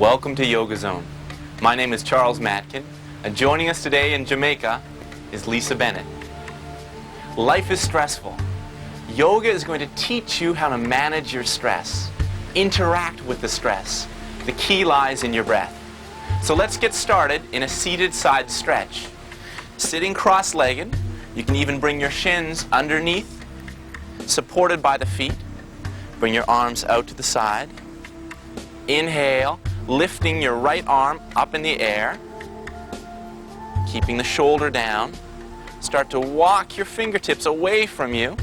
Welcome to Yoga Zone. My name is Charles Matkin, and joining us today in Jamaica is Lisa Bennett. Life is stressful. Yoga is going to teach you how to manage your stress, interact with the stress. The key lies in your breath. So let's get started in a seated side stretch. Sitting cross-legged, you can even bring your shins underneath, supported by the feet. Bring your arms out to the side. Inhale, lifting your right arm up in the air, keeping the shoulder down. Start to walk your fingertips away from you.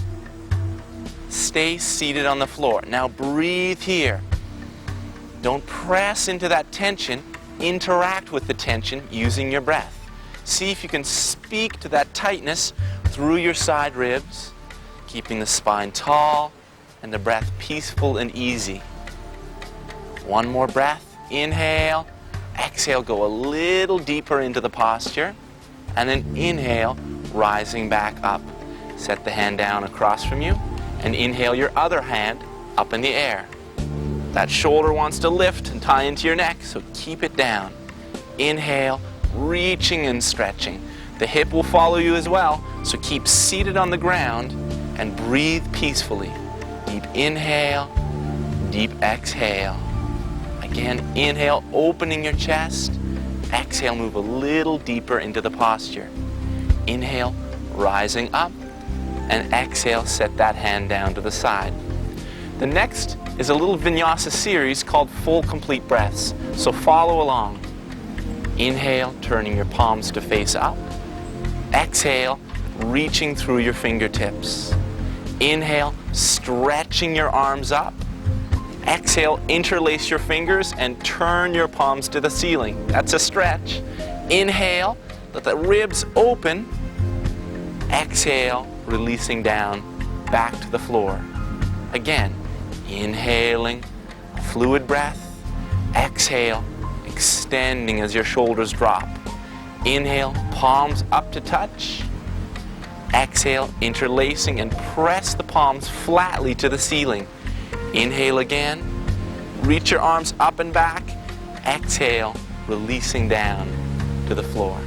Stay seated on the floor. Now breathe here. Don't press into that tension. Interact with the tension using your breath. See if you can speak to that tightness through your side ribs, keeping the spine tall and the breath peaceful and easy. One more breath. Inhale. Exhale, go a little deeper into the posture. And then inhale, rising back up. Set the hand down across from you. And inhale your other hand up in the air. That shoulder wants to lift and tie into your neck, so keep it down. Inhale, reaching and stretching. The hip will follow you as well, so keep seated on the ground and breathe peacefully. Deep inhale, deep exhale. Again, inhale, opening your chest. Exhale, move a little deeper into the posture. Inhale, rising up. And exhale, set that hand down to the side. The next is a little vinyasa series called Full Complete Breaths. So follow along. Inhale, turning your palms to face up. Exhale, reaching through your fingertips. Inhale, stretching your arms up. Exhale, interlace your fingers and turn your palms to the ceiling. That's a stretch. Inhale, let the ribs open. Exhale, releasing down, back to the floor. Again, inhaling, fluid breath. Exhale, extending as your shoulders drop. Inhale, palms up to touch. Exhale, interlacing and press the palms flatly to the ceiling. Inhale again, reach your arms up and back. Exhale, releasing down to the floor.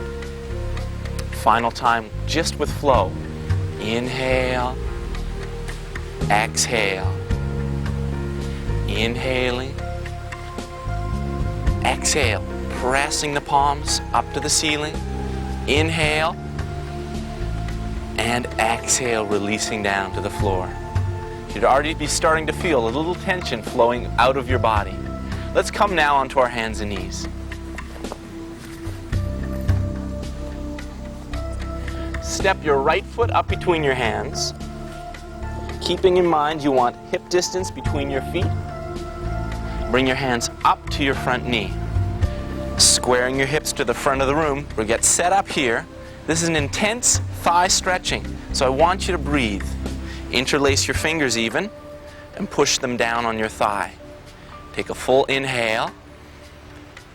Final time, just with flow. Inhale, exhale. Inhaling, exhale, pressing the palms up to the ceiling. Inhale, and exhale, releasing down to the floor. You'd already be starting to feel a little tension flowing out of your body. Let's come now onto our hands and knees. Step your right foot up between your hands. Keeping in mind you want hip distance between your feet. Bring your hands up to your front knee. Squaring your hips to the front of the room. We'll get set up here. This is an intense thigh stretching, so I want you to breathe. Interlace your fingers even and push them down on your thigh. Take a full inhale.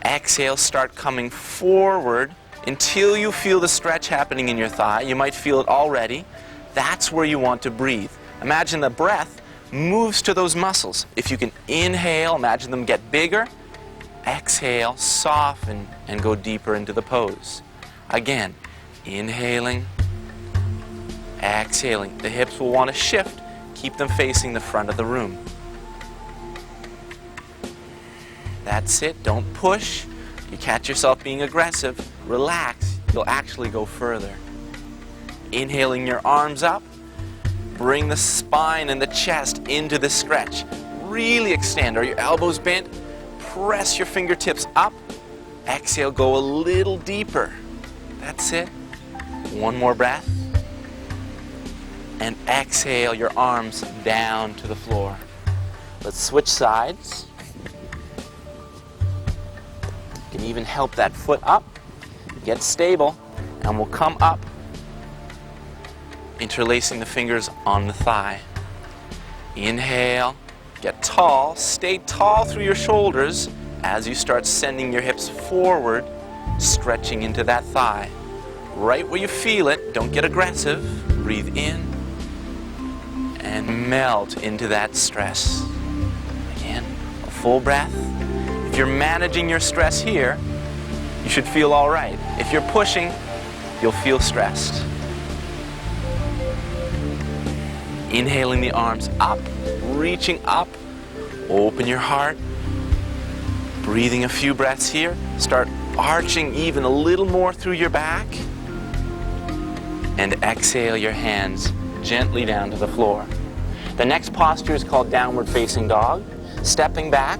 Exhale, start coming forward until you feel the stretch happening in your thigh. You might feel it already. That's where you want to breathe. Imagine the breath moves to those muscles. If you can inhale, imagine them get bigger. Exhale, soften, and go deeper into the pose. Again, inhaling, exhaling. The hips will want to shift. Keep them facing the front of the room. That's it. Don't push. You catch yourself being aggressive. Relax. You'll actually go further. Inhaling your arms up. Bring the spine and the chest into the stretch. Really extend. Are your elbows bent? Press your fingertips up. Exhale, go a little deeper. That's it. One more breath. And exhale your arms down to the floor. Let's switch sides. You can even help that foot up. Get stable. And we'll come up, interlacing the fingers on the thigh. Inhale. Get tall. Stay tall through your shoulders as you start sending your hips forward, stretching into that thigh. Right where you feel it. Don't get aggressive. Breathe in and melt into that stress. Again, a full breath. If you're managing your stress here, you should feel all right. If you're pushing, you'll feel stressed. Inhaling the arms up, reaching up, open your heart. Breathing a few breaths here. Start arching even a little more through your back. And exhale your hands gently down to the floor. The next posture is called downward facing dog. Stepping back,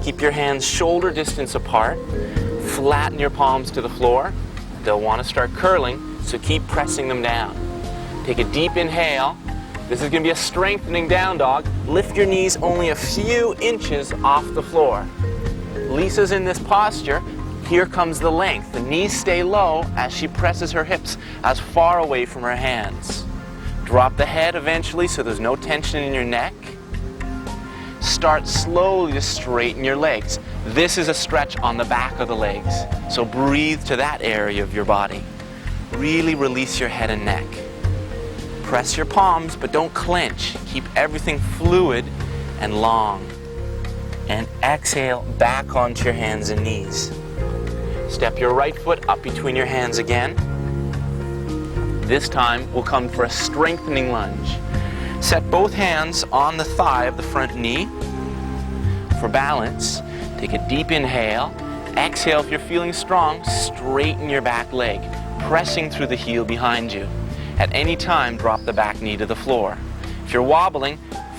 keep your hands shoulder distance apart. Flatten your palms to the floor. They'll want to start curling, so keep pressing them down. Take a deep inhale. This is going to be a strengthening down dog. Lift your knees only a few inches off the floor. Lisa's in this posture. Here comes the length. The knees stay low as she presses her hips as far away from her hands. Drop the head eventually so there's no tension in your neck. Start slowly to straighten your legs. This is a stretch on the back of the legs, so breathe to that area of your body. Really release your head and neck. Press your palms, but don't clench. Keep everything fluid and long. And exhale back onto your hands and knees. Step your right foot up between your hands again. This time we'll come for a strengthening lunge. Set both hands on the thigh of the front knee. For balance, take a deep inhale. Exhale if you're feeling strong, straighten your back leg, pressing through the heel behind you. At any time, drop the back knee to the floor. If you're wobbling,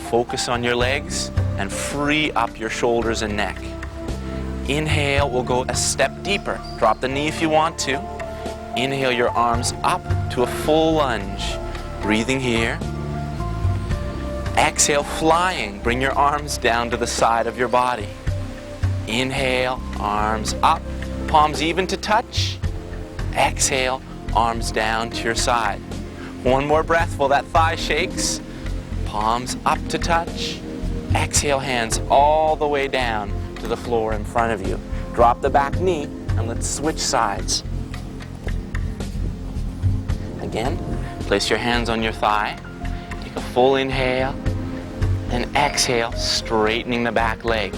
focus on your legs and free up your shoulders and neck. Inhale, we'll go a step deeper. Drop the knee if you want to. Inhale your arms up to a full lunge. Breathing here. Exhale, flying. Bring your arms down to the side of your body. Inhale, arms up, palms even to touch. Exhale, arms down to your side. One more breath while that thigh shakes. Palms up to touch. Exhale, hands all the way down to the floor in front of you. Drop the back knee and let's switch sides. Again, place your hands on your thigh. Take a full inhale and exhale, straightening the back leg.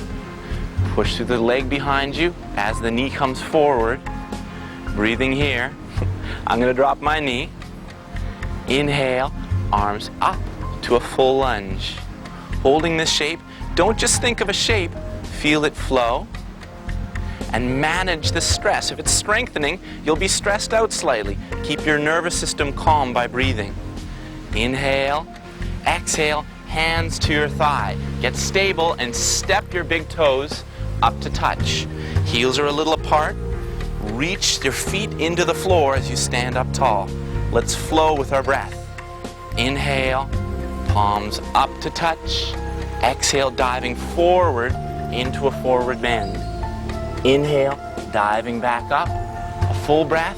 Push through the leg behind you as the knee comes forward. Breathing here. I'm going to drop my knee. Inhale, arms up to a full lunge. Holding this shape, don't just think of a shape, feel it flow. And manage the stress. If it's strengthening, you'll be stressed out slightly. Keep your nervous system calm by breathing. Inhale, exhale, hands to your thigh. Get stable and step your big toes up to touch. Heels are a little apart. Reach your feet into the floor as you stand up tall. Let's flow with our breath. Inhale, palms up to touch. Exhale, diving forward into a forward bend. Inhale, diving back up. A full breath.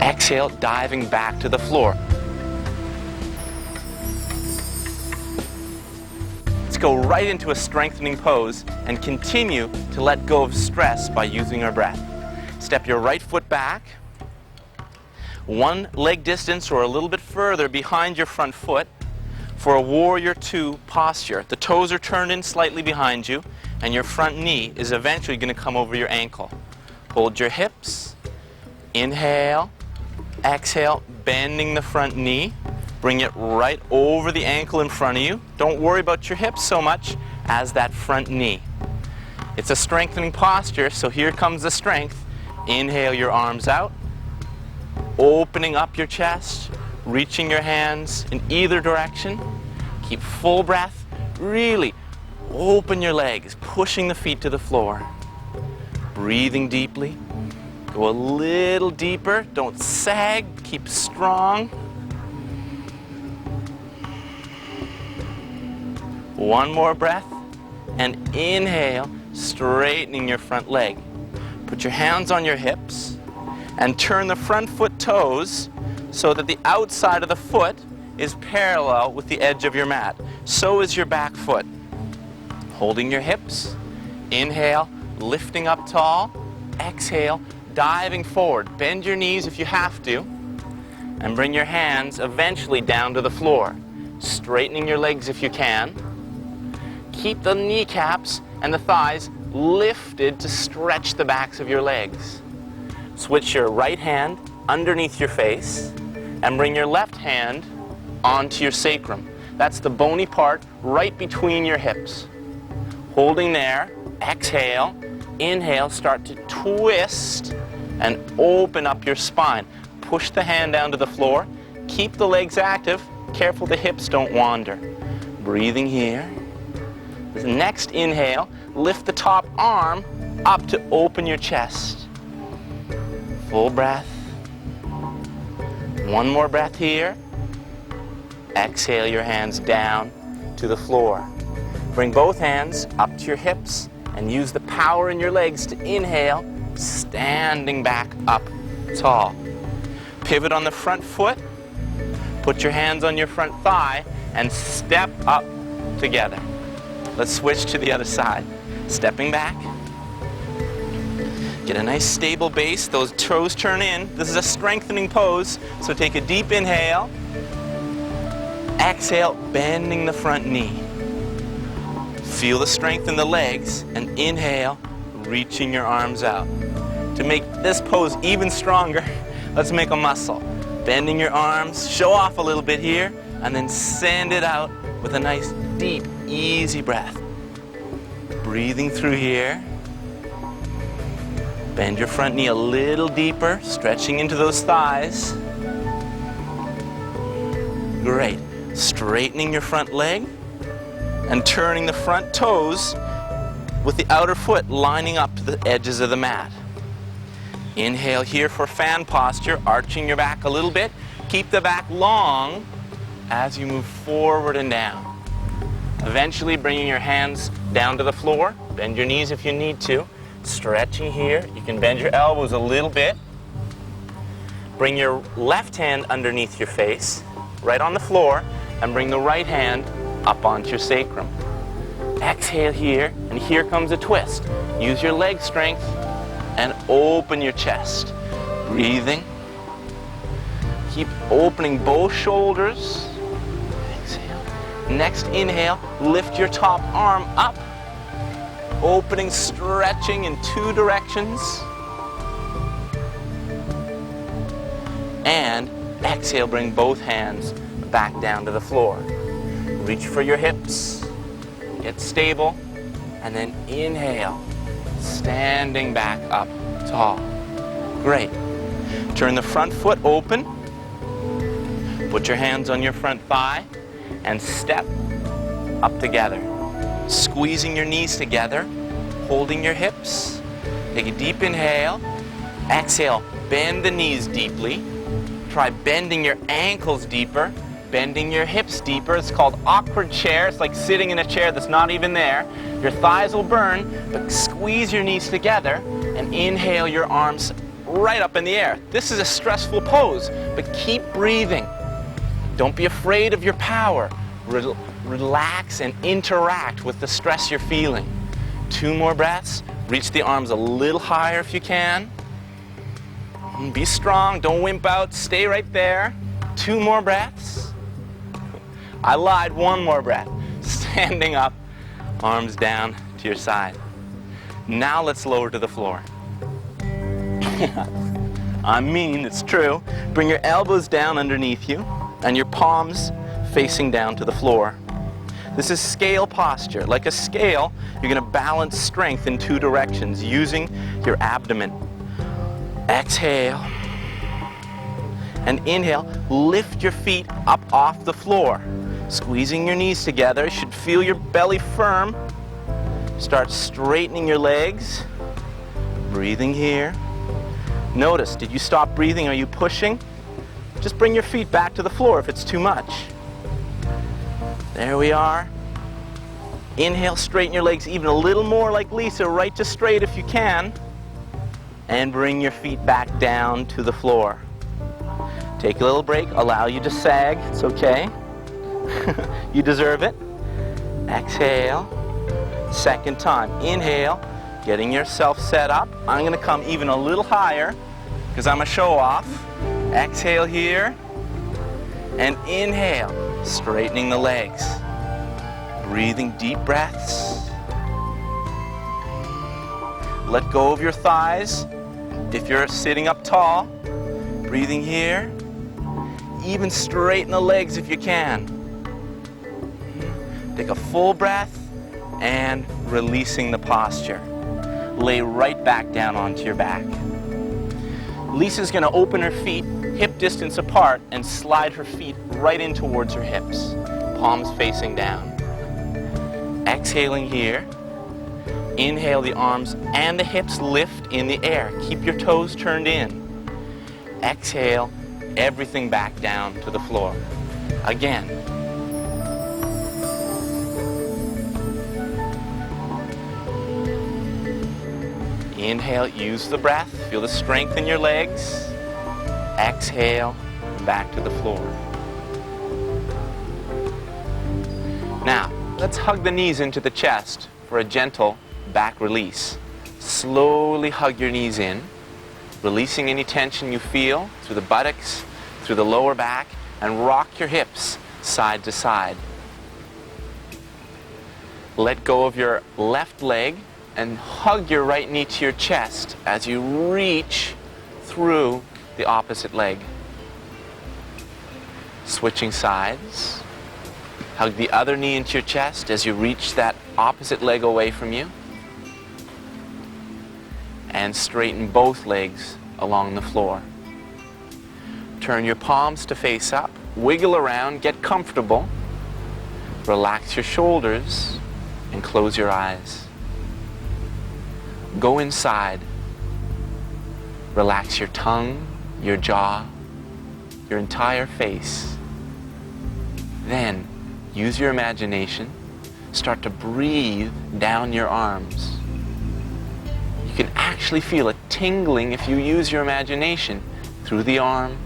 Exhale, diving back to the floor. Let's go right into a strengthening pose and continue to let go of stress by using our breath. Step your right foot back. One leg distance or a little bit further behind your front foot for a warrior two posture. The toes are turned in slightly behind you and your front knee is eventually going to come over your ankle. Hold your hips. Inhale. Exhale, bending the front knee. Bring it right over the ankle in front of you. Don't worry about your hips so much as that front knee. It's a strengthening posture, so here comes the strength. Inhale your arms out. Opening up your chest, reaching your hands in either direction. Keep full breath. Really open your legs, pushing the feet to the floor. Breathing deeply. Go a little deeper. Don't sag. Keep strong. One more breath. And inhale, straightening your front leg. Put your hands on your hips and turn the front foot toes so that the outside of the foot is parallel with the edge of your mat. So is your back foot. Holding your hips. Inhale, lifting up tall. Exhale, diving forward. Bend your knees if you have to. And bring your hands eventually down to the floor. Straightening your legs if you can. Keep the kneecaps and the thighs lifted to stretch the backs of your legs. Switch your right hand underneath your face and bring your left hand onto your sacrum. That's the bony part right between your hips. Holding there, exhale, inhale, start to twist and open up your spine. Push the hand down to the floor. Keep the legs active. Careful the hips don't wander. Breathing here. The next inhale, lift the top arm up to open your chest. Full breath. One more breath here. Exhale your hands down to the floor. Bring both hands up to your hips and use the power in your legs to inhale, standing back up tall. Pivot on the front foot. Put your hands on your front thigh and step up together. Let's switch to the other side. Stepping back. Get a nice stable base. Those toes turn in. This is a strengthening pose, so take a deep inhale. Exhale, bending the front knee. Feel the strength in the legs, and inhale, reaching your arms out. To make this pose even stronger, let's make a muscle. Bending your arms, show off a little bit here, and then send it out with a nice, deep, easy breath. Breathing through here. Bend your front knee a little deeper, stretching into those thighs. Great. Straightening your front leg and turning the front toes with the outer foot lining up to the edges of the mat. Inhale here for fan posture, arching your back a little bit. Keep the back long as you move forward and down. Eventually bringing your hands down to the floor. Bend your knees if you need to. Stretching here. You can bend your elbows a little bit. Bring your left hand underneath your face, right on the floor, and bring the right hand up onto your sacrum. Exhale here, and here comes a twist. Use your leg strength and open your chest. Breathing. Keep opening both shoulders. Exhale. Next inhale, lift your top arm up. Opening, stretching in two directions. And exhale, bring both hands back down to the floor. Reach for your hips. Get stable. And then inhale, standing back up tall. Great. Turn the front foot open. Put your hands on your front thigh and step up together. Squeezing your knees together, holding your hips. Take a deep inhale. Exhale, bend the knees deeply. Try bending your ankles deeper, bending your hips deeper. It's called awkward chair. It's like sitting in a chair that's not even there. Your thighs will burn, but squeeze your knees together and inhale your arms right up in the air. This is a stressful pose, but keep breathing. Don't be afraid of your power. Relax and interact with the stress you're feeling. 2 more breaths. Reach the arms a little higher if you can. Be strong, don't wimp out, stay right there. 2 more breaths. I lied, 1 more breath. Standing up, arms down to your side. Now let's lower to the floor. I mean, it's true. Bring your elbows down underneath you and your palms facing down to the floor. This is scale posture. Like a scale, you're going to balance strength in 2 directions using your abdomen. Exhale. And inhale, lift your feet up off the floor. Squeezing your knees together. You should feel your belly firm. Start straightening your legs. Breathing here. Notice, did you stop breathing? Are you pushing? Just bring your feet back to the floor if it's too much. There we are. Inhale, straighten your legs even a little more like Lisa, right to straight if you can. And bring your feet back down to the floor. Take a little break, allow you to sag, it's okay. You deserve it. Exhale. Second time, inhale, getting yourself set up. I'm gonna come even a little higher because I'm a show off. Exhale here, and inhale, straightening the legs. Breathing deep breaths. let go of your thighs. If you're sitting up tall, breathing here. Even straighten the legs if you can. Take a full breath and releasing the posture. Lay right back down onto your back. Lisa's going to open her feet hip distance apart and slide her feet right in towards her hips. Palms facing down. Exhaling here. Inhale, the arms and the hips lift in the air. Keep your toes turned in. Exhale, everything back down to the floor. Again. Inhale, use the breath. Feel the strength in your legs. Exhale, back to the floor. Now, let's hug the knees into the chest for a gentle back release. Slowly hug your knees in, releasing any tension you feel through the buttocks, through the lower back, and rock your hips side to side. Let go of your left leg and hug your right knee to your chest as you reach through the opposite leg. Switching sides. Hug the other knee into your chest as you reach that opposite leg away from you. And straighten both legs along the floor. Turn your palms to face up. Wiggle around, get comfortable. Relax your shoulders and close your eyes. Go inside. Relax your tongue, your jaw, your entire face. Then, use your imagination. Start to breathe down your arms. You can actually feel it tingling if you use your imagination through the arm,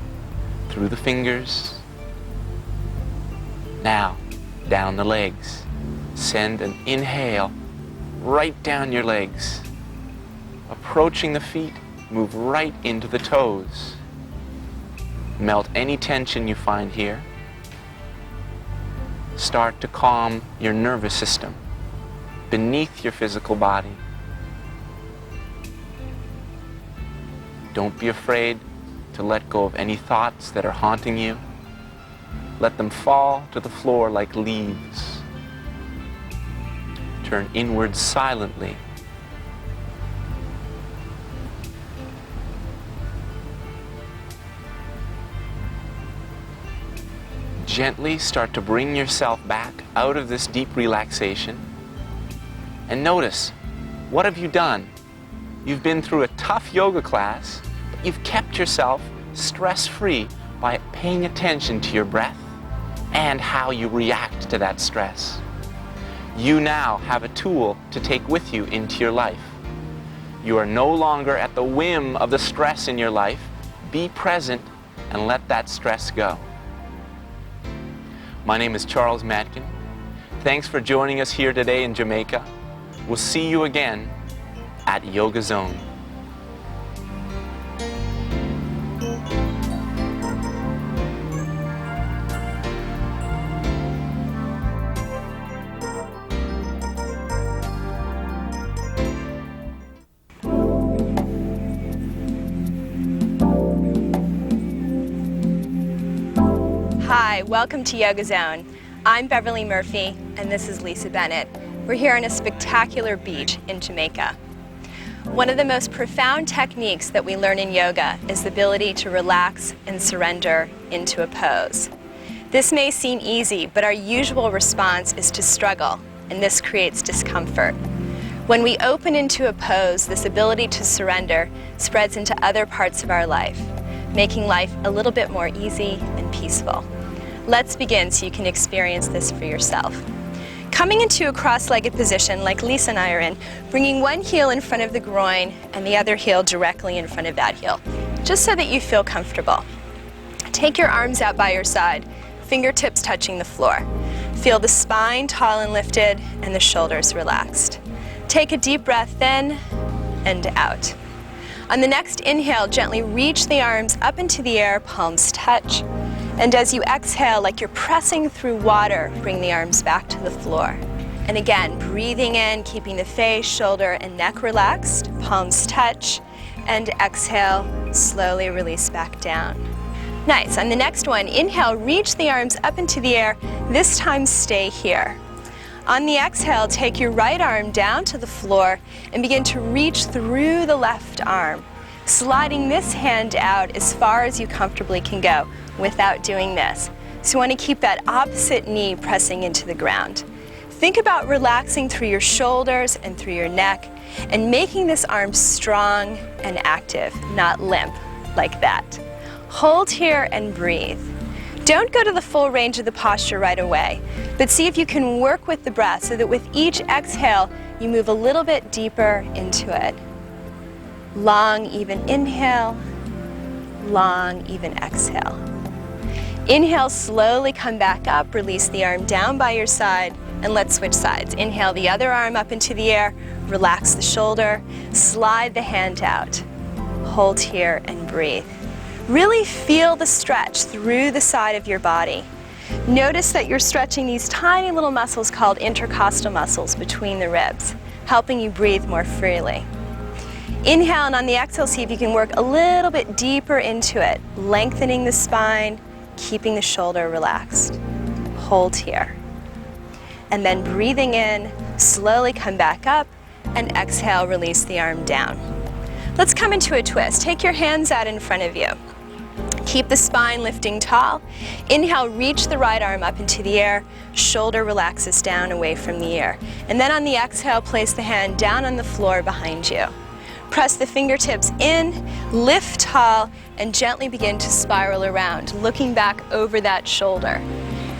through the fingers. Now, down the legs. Send an inhale right down your legs. Approaching the feet, move right into the toes. Melt any tension you find here. Start to calm your nervous system beneath your physical body. Don't be afraid to let go of any thoughts that are haunting you. Let them fall to the floor like leaves. Turn inwards silently. Gently start to bring yourself back out of this deep relaxation. And notice, what have you done? You've been through a tough yoga class, but you've kept yourself stress-free by paying attention to your breath and how you react to that stress. You now have a tool to take with you into your life. You are no longer at the whim of the stress in your life. Be present and let that stress go. My name is Charles Matkin. Thanks for joining us here today in Jamaica. We'll see you again at Yoga Zone. Hi, welcome to Yoga Zone. I'm Beverly Murphy, and this is Lisa Bennett. We're here on a spectacular beach in Jamaica. One of the most profound techniques that we learn in yoga is the ability to relax and surrender into a pose. This may seem easy, but our usual response is to struggle, and this creates discomfort. When we open into a pose, this ability to surrender spreads into other parts of our life, making life a little bit more easy and peaceful. Let's begin so you can experience this for yourself. Coming into a cross-legged position like Lisa and I are in, bringing one heel in front of the groin and the other heel directly in front of that heel, just so that you feel comfortable. Take your arms out by your side, fingertips touching the floor. Feel the spine tall and lifted and the shoulders relaxed. Take a deep breath in and out. On the next inhale, gently reach the arms up into the air, palms touch. And as you exhale, like you're pressing through water, bring the arms back to the floor. And again, breathing in, keeping the face, shoulder, and neck relaxed, palms touch, and exhale, slowly release back down. Nice. On the next one, inhale, reach the arms up into the air. This time, stay here. On the exhale, take your right arm down to the floor and begin to reach through the left arm, sliding this hand out as far as you comfortably can go without doing this. So you want to keep that opposite knee pressing into the ground. Think about relaxing through your shoulders and through your neck and making this arm strong and active, not limp like that. Hold here and breathe. Don't go to the full range of the posture right away, but see if you can work with the breath so that with each exhale, you move a little bit deeper into it. Long, even inhale, long, even exhale. Inhale, slowly come back up, release the arm down by your side, and let's switch sides. Inhale the other arm up into the air, relax the shoulder, slide the hand out. Hold here and breathe. Really feel the stretch through the side of your body. Notice that you're stretching these tiny little muscles called intercostal muscles between the ribs, helping you breathe more freely. Inhale, and on the exhale, see if you can work a little bit deeper into it, lengthening the spine, keeping the shoulder relaxed. Hold here. And then breathing in, slowly come back up, and exhale, release the arm down. Let's come into a twist. Take your hands out in front of you. Keep the spine lifting tall. Inhale, reach the right arm up into the air. Shoulder relaxes down away from the ear. And then on the exhale, place the hand down on the floor behind you. Press the fingertips in, lift tall, and gently begin to spiral around, looking back over that shoulder.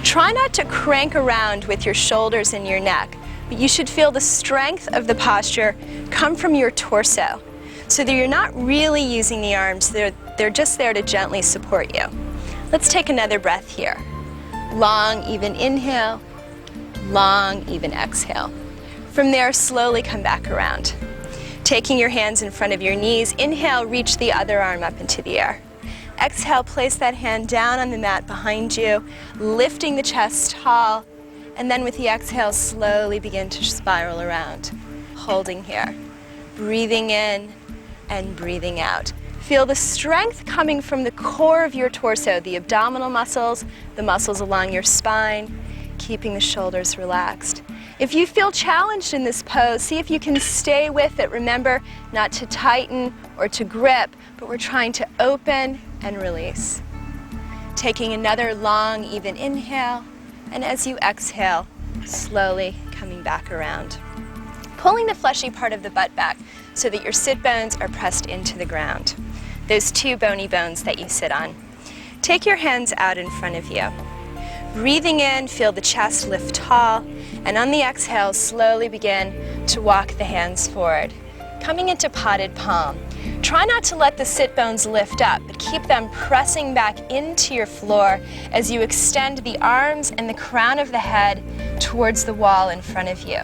Try not to crank around with your shoulders and your neck, but you should feel the strength of the posture come from your torso, so that you're not really using the arms, they're just there to gently support you. Let's take another breath here. Long, even inhale, long, even exhale. From there, slowly come back around. Taking your hands in front of your knees, inhale, reach the other arm up into the air. Exhale, place that hand down on the mat behind you, lifting the chest tall, and then with the exhale, slowly begin to spiral around, holding here. Breathing in and breathing out. Feel the strength coming from the core of your torso, the abdominal muscles, the muscles along your spine, keeping the shoulders relaxed. If you feel challenged in this pose, see if you can stay with it. Remember not to tighten or to grip, but we're trying to open and release. Taking another long, even inhale, and as you exhale, slowly coming back around. Pulling the fleshy part of the butt back so that your sit bones are pressed into the ground. Those two bony bones that you sit on. Take your hands out in front of you. Breathing in, feel the chest lift tall, and on the exhale, slowly begin to walk the hands forward. Coming into potted palm. Try not to let the sit bones lift up, but keep them pressing back into your floor as you extend the arms and the crown of the head towards the wall in front of you.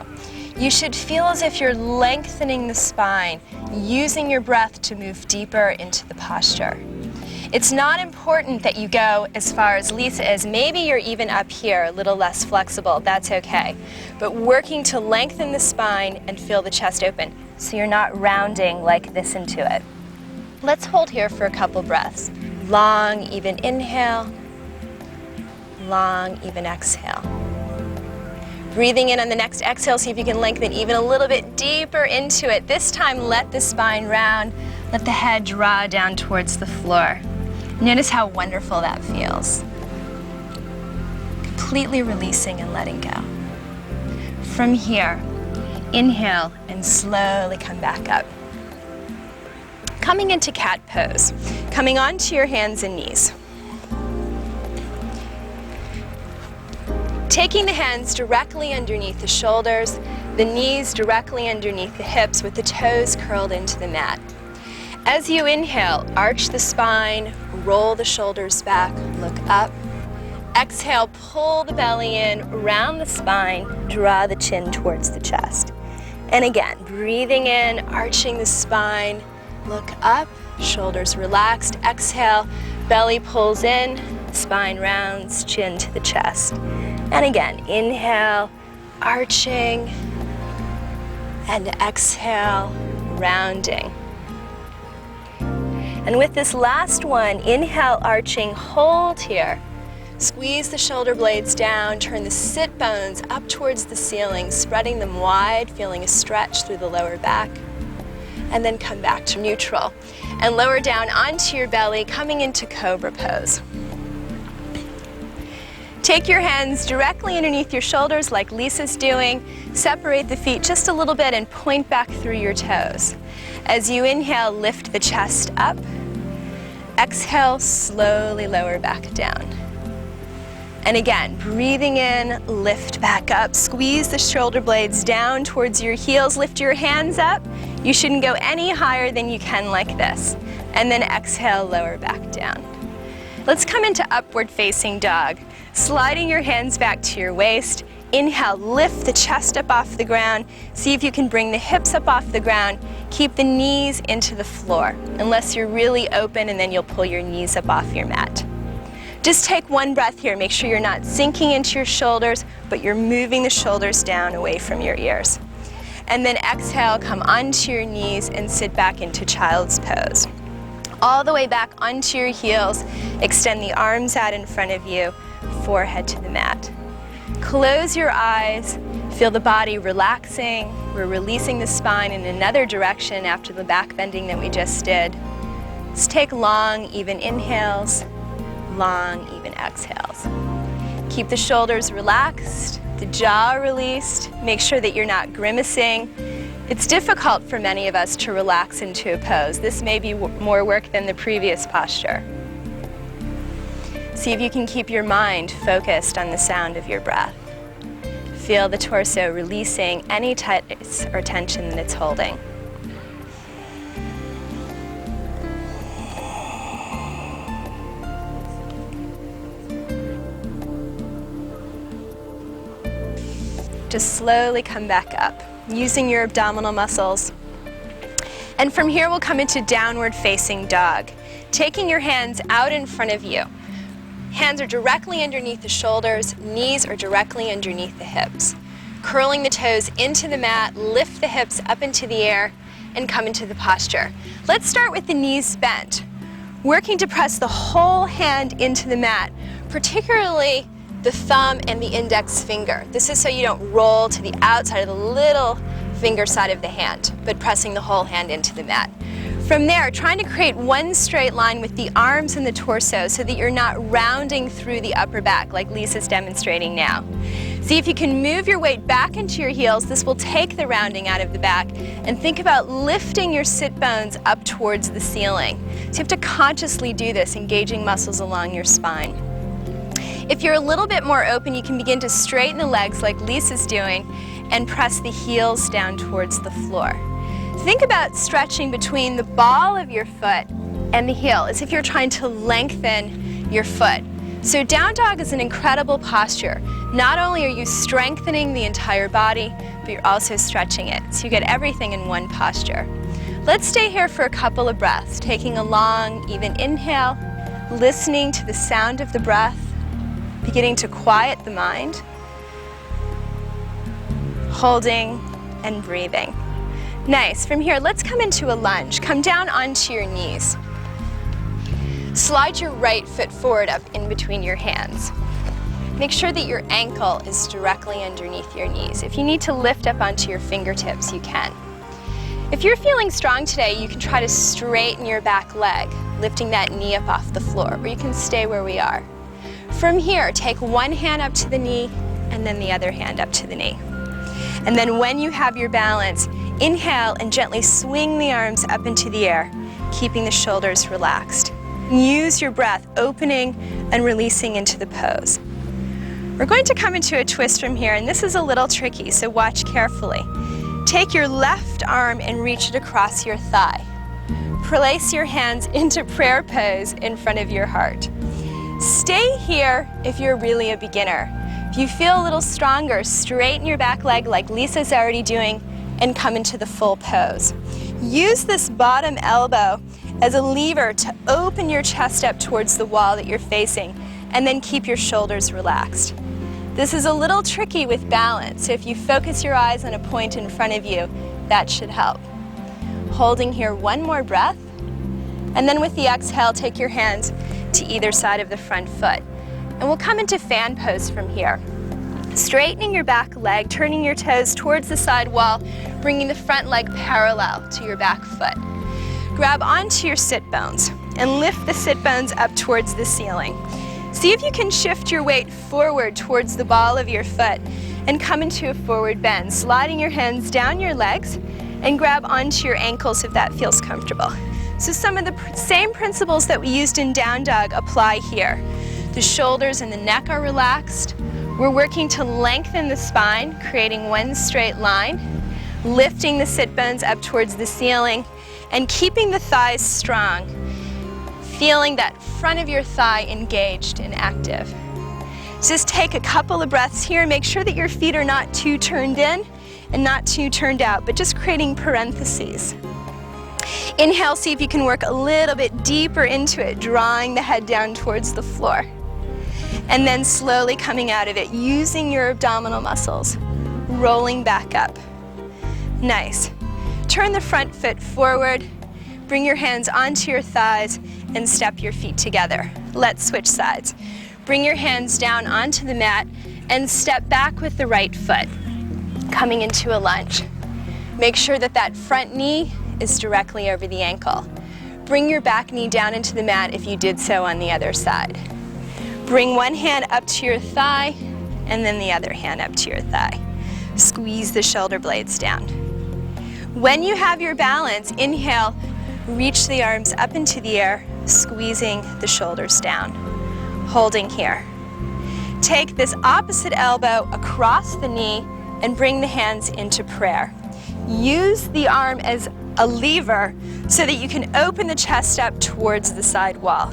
You should feel as if you're lengthening the spine, using your breath to move deeper into the posture. It's not important that you go as far as Lisa is. Maybe you're even up here, a little less flexible. That's okay. But working to lengthen the spine and feel the chest open so you're not rounding like this into it. Let's hold here for a couple breaths. Long, even inhale. Long, even exhale. Breathing in on the next exhale, see if you can lengthen even a little bit deeper into it. This time, let the spine round. Let the head draw down towards the floor. Notice how wonderful that feels. Completely releasing and letting go. From here, inhale and slowly come back up. Coming into cat pose, coming onto your hands and knees. Taking the hands directly underneath the shoulders, the knees directly underneath the hips with the toes curled into the mat. As you inhale, arch the spine, roll the shoulders back, look up. Exhale, pull the belly in, round the spine, draw the chin towards the chest. And again, breathing in, arching the spine, look up, shoulders relaxed. Exhale, belly pulls in, spine rounds, chin to the chest. And again, inhale, arching, and exhale, rounding. And with this last one, inhale, arching, hold here. Squeeze the shoulder blades down, turn the sit bones up towards the ceiling, spreading them wide, feeling a stretch through the lower back. And then come back to neutral. And lower down onto your belly, coming into cobra pose. Take your hands directly underneath your shoulders like Lisa's doing. Separate the feet just a little bit and point back through your toes. As you inhale, lift the chest up. Exhale, slowly lower back down. And again, breathing in, lift back up. Squeeze the shoulder blades down towards your heels. Lift your hands up. You shouldn't go any higher than you can like this. And then exhale, lower back down. Let's come into upward facing dog. Sliding your hands back to your waist. Inhale, lift the chest up off the ground. See if you can bring the hips up off the ground. Keep the knees into the floor, unless you're really open, and then you'll pull your knees up off your mat. Just take one breath here. Make sure you're not sinking into your shoulders, but you're moving the shoulders down away from your ears. And then exhale, come onto your knees and sit back into child's pose. All the way back onto your heels. Extend the arms out in front of you, forehead to the mat. Close your eyes, feel the body relaxing. We're releasing the spine in another direction after the back bending that we just did. Let's take long, even inhales, long, even exhales. Keep the shoulders relaxed, the jaw released. Make sure that you're not grimacing. It's difficult for many of us to relax into a pose. This may be more work than the previous posture. See if you can keep your mind focused on the sound of your breath. Feel the torso releasing any tightness or tension that it's holding. Just slowly come back up, using your abdominal muscles. And from here, we'll come into downward facing dog. Taking your hands out in front of you. Hands are directly underneath the shoulders, knees are directly underneath the hips. Curling the toes into the mat, lift the hips up into the air, and come into the posture. Let's start with the knees bent. Working to press the whole hand into the mat, particularly the thumb and the index finger. This is so you don't roll to the outside of the little finger side of the hand, but pressing the whole hand into the mat. From there, trying to create one straight line with the arms and the torso so that you're not rounding through the upper back like Lisa's demonstrating now. See if you can move your weight back into your heels. This will take the rounding out of the back. And think about lifting your sit bones up towards the ceiling. So you have to consciously do this, engaging muscles along your spine. If you're a little bit more open, you can begin to straighten the legs like Lisa's doing and press the heels down towards the floor. Think about stretching between the ball of your foot and the heel, as if you're trying to lengthen your foot. So down dog is an incredible posture. Not only are you strengthening the entire body, but you're also stretching it. So you get everything in one posture. Let's stay here for a couple of breaths, taking a long, even inhale, listening to the sound of the breath, beginning to quiet the mind, holding and breathing. Nice. From here, let's come into a lunge. Come down onto your knees. Slide your right foot forward up in between your hands. Make sure that your ankle is directly underneath your knees. If you need to lift up onto your fingertips, you can. If you're feeling strong today, you can try to straighten your back leg, lifting that knee up off the floor, or you can stay where we are. From here, take one hand up to the knee and then the other hand up to the knee. And then when you have your balance, inhale and gently swing the arms up into the air, keeping the shoulders relaxed. Use your breath, opening and releasing into the pose. We're going to come into a twist from here, and this is a little tricky, so watch carefully. Take your left arm and reach it across your thigh. Place your hands into prayer pose in front of your heart. Stay here if you're really a beginner. If you feel a little stronger, straighten your back leg like Lisa's already doing and come into the full pose. Use this bottom elbow as a lever to open your chest up towards the wall that you're facing, and then keep your shoulders relaxed. This is a little tricky with balance, so if you focus your eyes on a point in front of you, that should help. Holding here one more breath, and then with the exhale, take your hands to either side of the front foot. And we'll come into fan pose from here. Straightening your back leg, turning your toes towards the side wall, bringing the front leg parallel to your back foot. Grab onto your sit bones and lift the sit bones up towards the ceiling. See if you can shift your weight forward towards the ball of your foot and come into a forward bend, sliding your hands down your legs and grab onto your ankles if that feels comfortable. So some of the same principles that we used in down dog apply here. The shoulders and the neck are relaxed. We're working to lengthen the spine, creating one straight line, lifting the sit bones up towards the ceiling, and keeping the thighs strong, feeling that front of your thigh engaged and active. Just take a couple of breaths here. Make sure that your feet are not too turned in and not too turned out, but just creating parentheses. Inhale, see if you can work a little bit deeper into it, drawing the head down towards the floor. And then slowly coming out of it, using your abdominal muscles, rolling back up. Nice. Turn the front foot forward, bring your hands onto your thighs, and step your feet together. Let's switch sides. Bring your hands down onto the mat and step back with the right foot, coming into a lunge. Make sure that that front knee is directly over the ankle. Bring your back knee down into the mat if you did so on the other side. Bring one hand up to your thigh and then the other hand up to your thigh. Squeeze the shoulder blades down. When you have your balance, inhale, reach the arms up into the air, squeezing the shoulders down. Holding here. Take this opposite elbow across the knee and bring the hands into prayer. Use the arm as a lever so that you can open the chest up towards the side wall.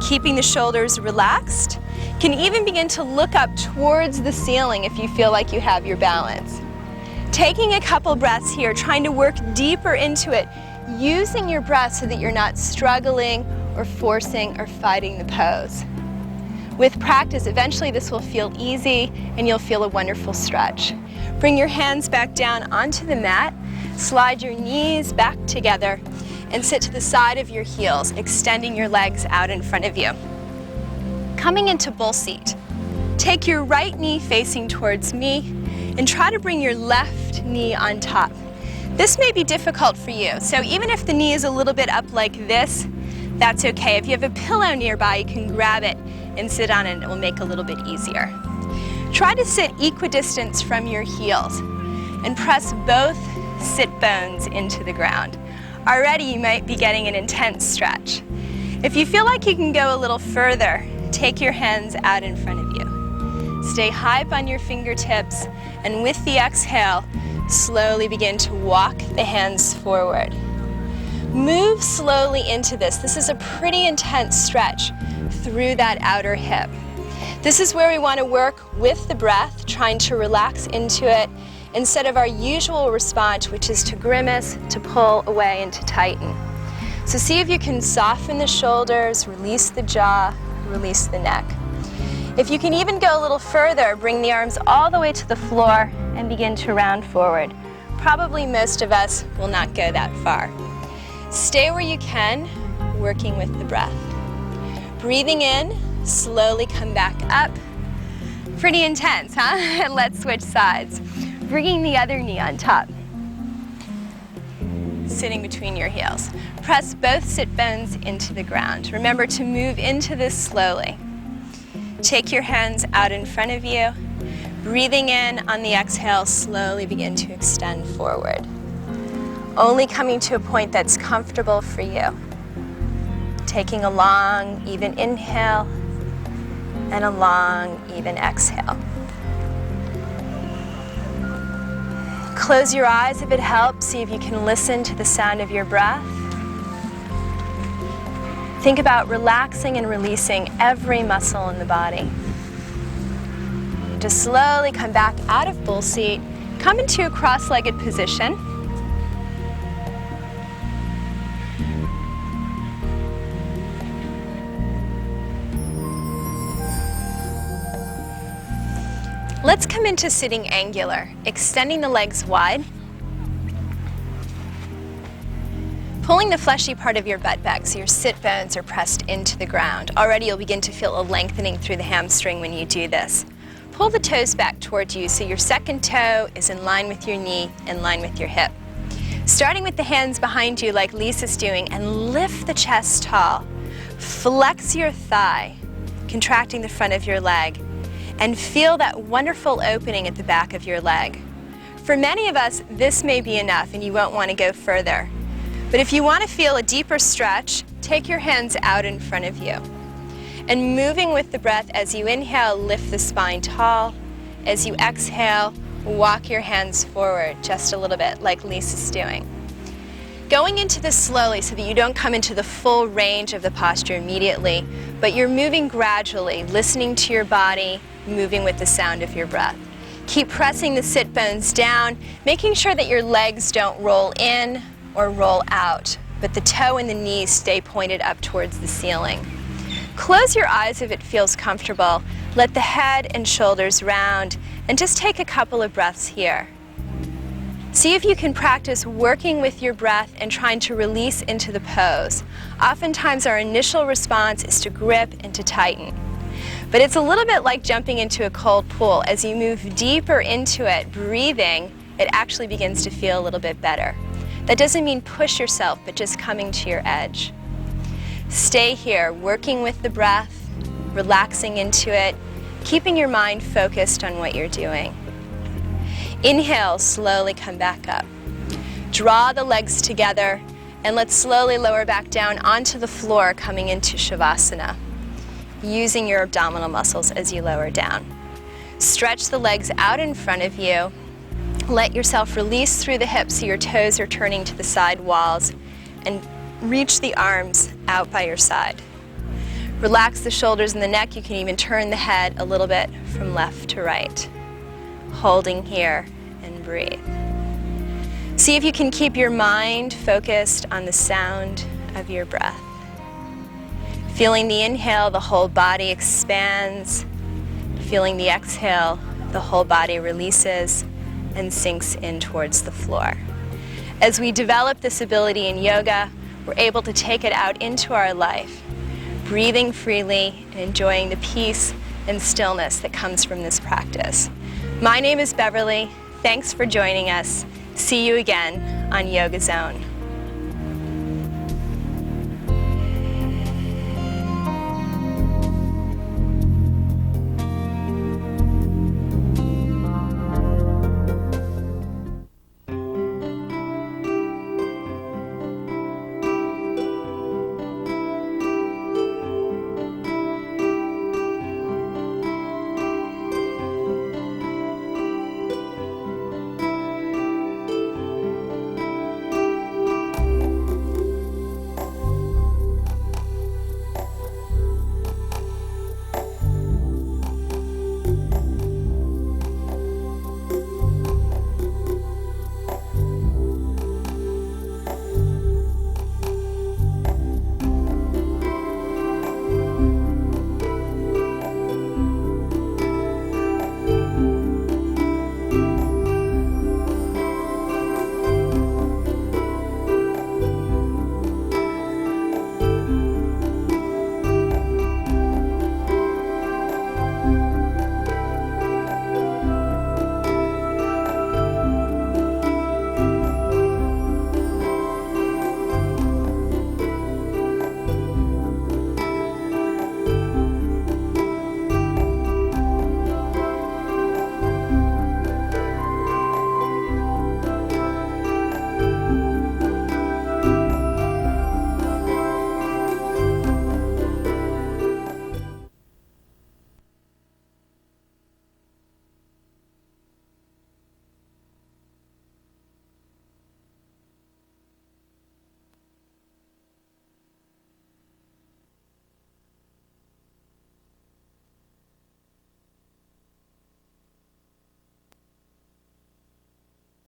Keeping the shoulders relaxed. Can even begin to look up towards the ceiling if you feel like you have your balance. Taking a couple breaths here, trying to work deeper into it, using your breath so that you're not struggling or forcing or fighting the pose. With practice, eventually this will feel easy and you'll feel a wonderful stretch. Bring your hands back down onto the mat, slide your knees back together, and sit to the side of your heels, extending your legs out in front of you. Coming into bull seat. Take your right knee facing towards me and try to bring your left knee on top. This may be difficult for you, so even if the knee is a little bit up like this, that's okay. If you have a pillow nearby, you can grab it and sit on it, and it will make it a little bit easier. Try to sit equidistant from your heels and press both sit bones into the ground. Already you might be getting an intense stretch. If you feel like you can go a little further, take your hands out in front of you. Stay high up on your fingertips, and with the exhale, slowly begin to walk the hands forward. Move slowly into this. This is a pretty intense stretch through that outer hip. This is where we want to work with the breath, trying to relax into it instead of our usual response, which is to grimace, to pull away, and to tighten. So see if you can soften the shoulders, release the jaw, release the neck. If you can even go a little further, bring the arms all the way to the floor and begin to round forward. Probably most of us will not go that far. Stay where you can, working with the breath. Breathing in, slowly come back up. Pretty intense, huh? And let's switch sides. Bringing the other knee on top. Sitting between your heels. Press both sit bones into the ground. Remember to move into this slowly. Take your hands out in front of you. Breathing in on the exhale, slowly begin to extend forward. Only coming to a point that's comfortable for you. Taking a long, even inhale and a long, even exhale. Close your eyes if it helps. See if you can listen to the sound of your breath. Think about relaxing and releasing every muscle in the body. Just slowly come back out of bull seat. Come into a cross-legged position. Let's come into sitting angular, extending the legs wide, pulling the fleshy part of your butt back so your sit bones are pressed into the ground. Already you'll begin to feel a lengthening through the hamstring when you do this. Pull the toes back towards you so your second toe is in line with your knee, in line with your hip. Starting with the hands behind you like Lisa's doing, and lift the chest tall. Flex your thigh, contracting the front of your leg, and feel that wonderful opening at the back of your leg. For many of us, this may be enough and you won't want to go further. But if you want to feel a deeper stretch, take your hands out in front of you. And moving with the breath, as you inhale, lift the spine tall. As you exhale, walk your hands forward just a little bit, like Lisa's doing. Going into this slowly so that you don't come into the full range of the posture immediately, but you're moving gradually, listening to your body, moving with the sound of your breath. Keep pressing the sit bones down, making sure that your legs don't roll in or roll out, but the toe and the knees stay pointed up towards the ceiling. Close your eyes if it feels comfortable. Let the head and shoulders round, and just take a couple of breaths here. See if you can practice working with your breath and trying to release into the pose. Oftentimes our initial response is to grip and to tighten. But it's a little bit like jumping into a cold pool. As you move deeper into it, breathing, it actually begins to feel a little bit better. That doesn't mean push yourself, but just coming to your edge. Stay here, working with the breath, relaxing into it, keeping your mind focused on what you're doing. Inhale, slowly come back up. Draw the legs together, and let's slowly lower back down onto the floor, coming into Shavasana, using your abdominal muscles as you lower down. Stretch the legs out in front of you. Let yourself release through the hips so your toes are turning to the side walls, and reach the arms out by your side. Relax the shoulders and the neck. You can even turn the head a little bit from left to right. Holding here and breathe. See if you can keep your mind focused on the sound of your breath. Feeling the inhale, the whole body expands. Feeling the exhale, the whole body releases and sinks in towards the floor. As we develop this ability in yoga, we're able to take it out into our life, breathing freely and enjoying the peace and stillness that comes from this practice. My name is Beverly. Thanks for joining us. See you again on Yoga Zone.